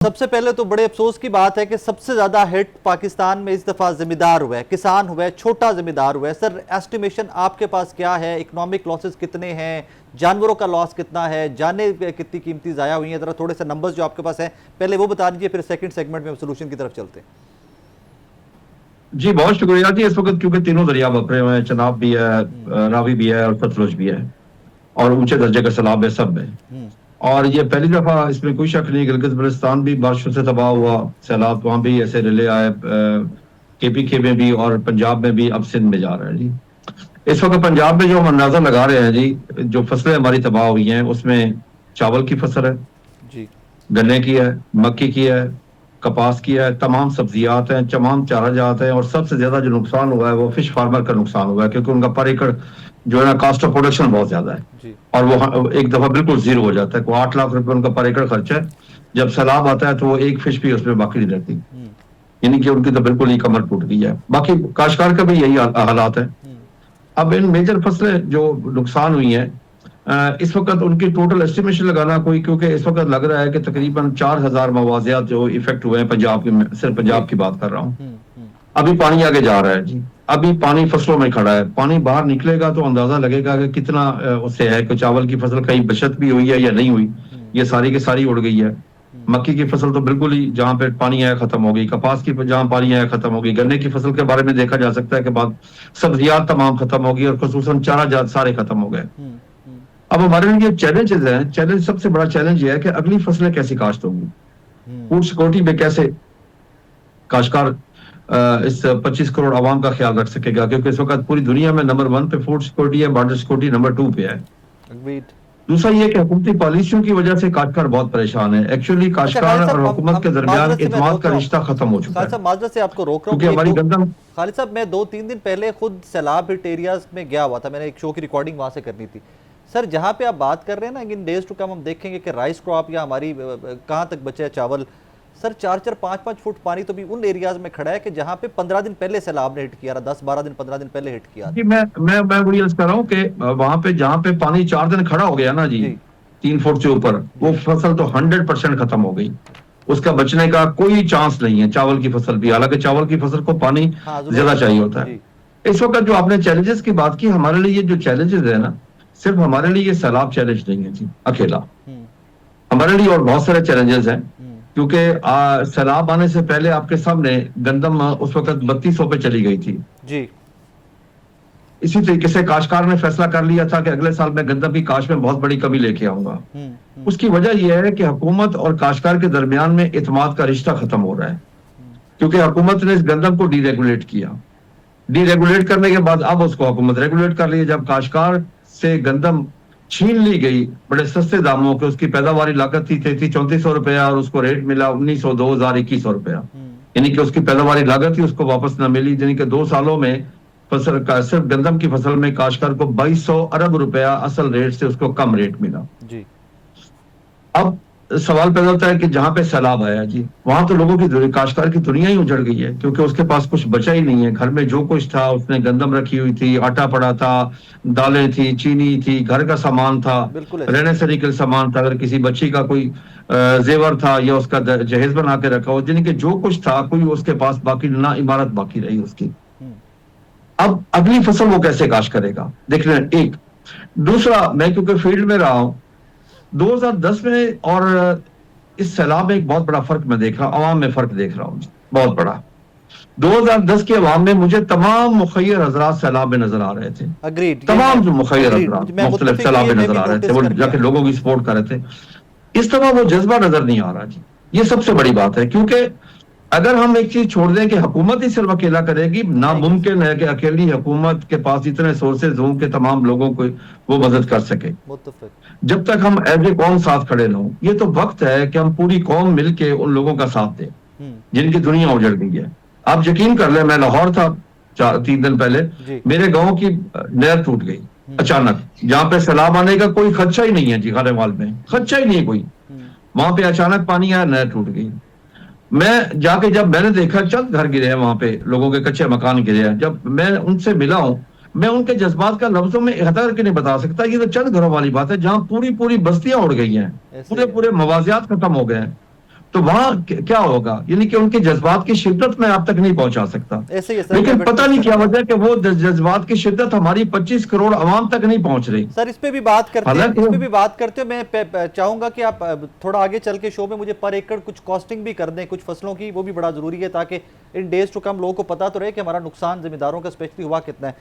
सबसे पहले तो बड़े अफसोस की बात है कि सबसे ज़्यादा हिट पाकिस्तान में इस दफ़ा ज़मींदार हुआ है, किसान हुआ है, छोटा ज़मींदार हुआ है। सर एस्टिमेशन आपके पास क्या है? इकोनॉमिक लॉसेस कितने हैं? जानवरों का लॉस कितना है? जानें कितनी कीमती ज़ाया हुई हैं? ज़रा थोड़े से नंबर्स जो आपके पास हैं पहले वो बता दीजिए, फिर सेकंड सेगमेंट में हम सोल्यूशन की तरफ चलते हैं। जी बहुत शुक्रिया जी। इस वक्त क्योंकि तीनों दरिया बपरे हुए हैं, चनाब भी है, रावी भी है और सतलुज भी है और ऊंचे दर्जे का सैलाब है, सब है। और ये पहली दफा, इसमें कोई शक नहीं, गिलगित बल्तिस्तान भी बारिशों से तबाह हुआ, सैलाब वहां भी ऐसे रिले आए, KPK में भी और पंजाब में भी, अब सिंध में जा रहा है जी। इस वक्त पंजाब में जो हम अंदाजा लगा रहे हैं जी, जो फसलें हमारी तबाह हुई हैं उसमें चावल की फसल है जी, गन्ने की है, मक्की की है, कपास की है, तमाम सब्जियात हैं, तमाम चारा जात हैं। और सबसे ज्यादा जो नुकसान हुआ है वो फिश फार्मर का नुकसान हुआ है, क्योंकि उनका पर एकड़ जो है ना कॉस्ट ऑफ प्रोडक्शन बहुत ज्यादा है जी, और वो एक दफा बिल्कुल जीरो हो जाता है। वो 8 लाख रुपए उनका पर एकड़ खर्चा है। जब सैलाब आता है तो वो एक फिश भी उसमें बाकी नहीं रहती, यानी कि उनकी तो बिल्कुल ही कमर टूट गई है। बाकी काश्तकार का भी यही हालात है। अब इन मेजर फसलें जो नुकसान हुई हैं, इस वक्त उनकी टोटल एस्टिमेशन लगाना कोई, क्योंकि इस वक्त लग रहा है कि तकरीबन 4000 मवाजियात जो इफेक्ट हुए हैं पंजाब की, सिर्फ पंजाब की बात कर रहा हूँ। अभी पानी आगे जा रहा है जी, अभी पानी फसलों में खड़ा है, पानी बाहर निकलेगा तो अंदाजा लगेगा कि कितना उससे है कि चावल की फसल कहीं बचत भी हुई है या नहीं हुई। ये सारी की सारी उड़ गई है। मक्की की फसल तो बिल्कुल ही जहां पे पानी आया खत्म हो गई, कपास की जहां पानी आया खत्म हो गई, गन्ने की फसल के बारे में देखा जा सकता है कि बाद सब्जियात तमाम खत्म हो गई और खसूसन चारा जात सारे खत्म हो गए। अब हमारे लिए चैलेंजेस हैं। चैलेंज, सबसे बड़ा चैलेंज ये है कि अगली फसलें कैसी काश्त होंगी, फूड सिक्योरिटी में कैसे काश्तकार इस 25 करोड़ आवाम का ख्याल रख सकेगा, क्योंकि इस वक्त पूरी दुनिया में नंबर 1 पे फूड सिक्योरिटी है, बॉर्डर सिक्योरिटी नंबर 2 पे है। दूसरा ये कि हुकूमती पॉलिसियों की वजह से काश्तकार बहुत परेशान है। एक्चुअली काश्तकार और हुकूमत के दरमियान इत्मीनान का रिश्ता खत्म हो चुका है। माजरत से आपको रोक रहा हूं, क्योंकि हमारी गंदम, खालिद साहब मैं 2-3 दिन पहले खुद सैलाब हिट एरियाज में गया हुआ था, मैंने एक शो की रिकॉर्डिंग वहां से करनी थी। सर जहां पे आप बात कर रहे हैं ना, इन डेज टू कम हम देखेंगे कि राइस क्रॉप या हमारी कहां तक बचे है चावल, सर 4-4, 5-5 फुट पानी तो भी उन एरियाज में खड़ा है कि जहां पे 15 दिन पहले सैलाब ने हिट किया था, 10-12 दिन 15 दिन पहले हिट किया था। मैं वही अर्ज कर रहा हूँ कि वहां पे जहां पे पानी 4 दिन खड़ा हो गया ना जी, 3 फुट से ऊपर, वो फसल तो 100% खत्म हो गई, उसका बचने का कोई चांस नहीं है। चावल की फसल भी, हालांकि चावल की फसल को पानी ज्यादा चाहिए होता है। इस वक्त जो आपने चैलेंजेस की बात की, हमारे लिए ये जो चैलेंजेस है ना, सिर्फ हमारे लिए ये सैलाब चैलेंज नहीं है जी अकेला, हमारे लिए और बहुत सारे चैलेंजेस हैं। क्योंकि सैलाब आने से पहले आपके सामने गंदम उस वक्त 3200 पे चली गई थी जी। इसी तरीके से काश्तकार ने फैसला कर लिया था कि अगले साल मैं गंदम की काश में बहुत बड़ी कमी लेके आऊंगा। उसकी वजह यह है कि हुकूमत और काश्तकार के दरमियान में इत्मीनान का रिश्ता खत्म हो रहा है, क्योंकि हुकूमत ने इस गंदम को डीरेगुलेट किया। डीरेगुलेट करने के बाद अब उसको हुकूमत रेगुलेट कर रही है। जब काश्तकार से गंदम छीन ली गई बड़े सस्ते दामों के, उसकी पैदावारी लागत थी 3300-3400 रुपया और उसको रेट मिला 1900, 2000, 2100 रुपया, यानी कि उसकी पैदावारी लागत ही उसको वापस न मिली। यानी कि 2 सालों में फसल का, सिर्फ गंदम की फसल में काश्तकार को 2200 अरब रुपया असल रेट से उसको कम रेट मिला जी। अब सवाल पैदा होता है कि जहां पे सैलाब आया जी, वहां तो लोगों की, काश्तकार की दुनिया ही उजड़ गई है, क्योंकि उसके पास कुछ बचा ही नहीं है। घर में जो कुछ था, उसने गंदम रखी हुई थी, आटा पड़ा था, दालें थी, चीनी थी, घर का सामान था, रहने से निकल सामान था, अगर किसी बच्ची का कोई जेवर था या उसका जहेज बना के रखा हो, यानी कि जो कुछ था कोई उसके पास बाकी ना, इमारत बाकी रही उसकी। अब अगली फसल वो कैसे काश्त करेगा, देख रहे हैं। एक दूसरा, मैं क्योंकि फील्ड में रहा हूं 2010 में, और इस सैलाब में एक बहुत बड़ा फर्क मैं देख रहा हूं, अवाम में फर्क देख रहा हूं बहुत बड़ा। 2010 के अवाम में मुझे तमाम मुखय्यर हजरात सैलाब में नजर आ रहे थे। तमाम जो मुखय्यर हजरात मुख्तलिफ सैलाब में नजर आ रहे थे, वो जाके लोगों की सपोर्ट कर रहे थे। इस तरह वो जज्बा नजर नहीं आ रहा जी। ये सबसे बड़ी बात है, क्योंकि अगर हम एक चीज छोड़ दें कि हुकूमत ही सिर्फ अकेला करेगी, नामुमकिन है कि अकेली हुकूमत के पास इतने सोर्सेज हों कि तमाम लोगों को वो मदद कर सके। जब तक हम एज ए कौम साथ खड़े न हों, ये तो वक्त है कि हम पूरी कौम मिलके उन लोगों का साथ दें जिनकी दुनिया उजड़ गई है। आप यकीन कर ले, मैं लाहौर था 3 दिन पहले, मेरे गांव की नहर टूट गई अचानक, जहां पे सैलाब आने का कोई खदशा ही नहीं है जी, खारेवाल में खदशा ही नहीं है कोई, वहां पे अचानक पानी आया, नहर टूट गई। मैं जाके जब मैंने देखा चंद घर गिरे हैं वहां पे, लोगों के कच्चे मकान गिरे हैं, जब मैं उनसे मिला हूं, मैं उनके जज्बात का लफ्जों में इहता करके नहीं बता सकता। ये तो चंद घरों वाली बात है जहां पूरी पूरी बस्तियां उड़ गई हैं, पूरे पूरे मवाजियात खत्म हो गए हैं। تو وہاں کیا ہوگا، یعنی کہ ان کے جذبات کی شدت میں آپ تک نہیں پہنچا سکتا. ایسے ہی ہے سر. لیکن پتہ نہیں کیا وجہ کہ وہ جذبات کی شدت ہماری 25 کروڑ عوام تک نہیں پہنچ رہی. سر اس پہ بھی بات کرتے ہیں، حالانکہ اس پہ بھی بات کرتے ہیں. میں چاہوں گا کہ آپ تھوڑا آگے چل کے شو میں مجھے پر ایکڑ کچھ کاسٹنگ بھی کر دیں کچھ فصلوں کی، وہ بھی بڑا ضروری ہے تاکہ ان ڈیز ٹو کم لوگوں کو پتہ تو رہے کہ ہمارا نقصان زمینداروں کا اسپیشلی ہوا کتنا ہے.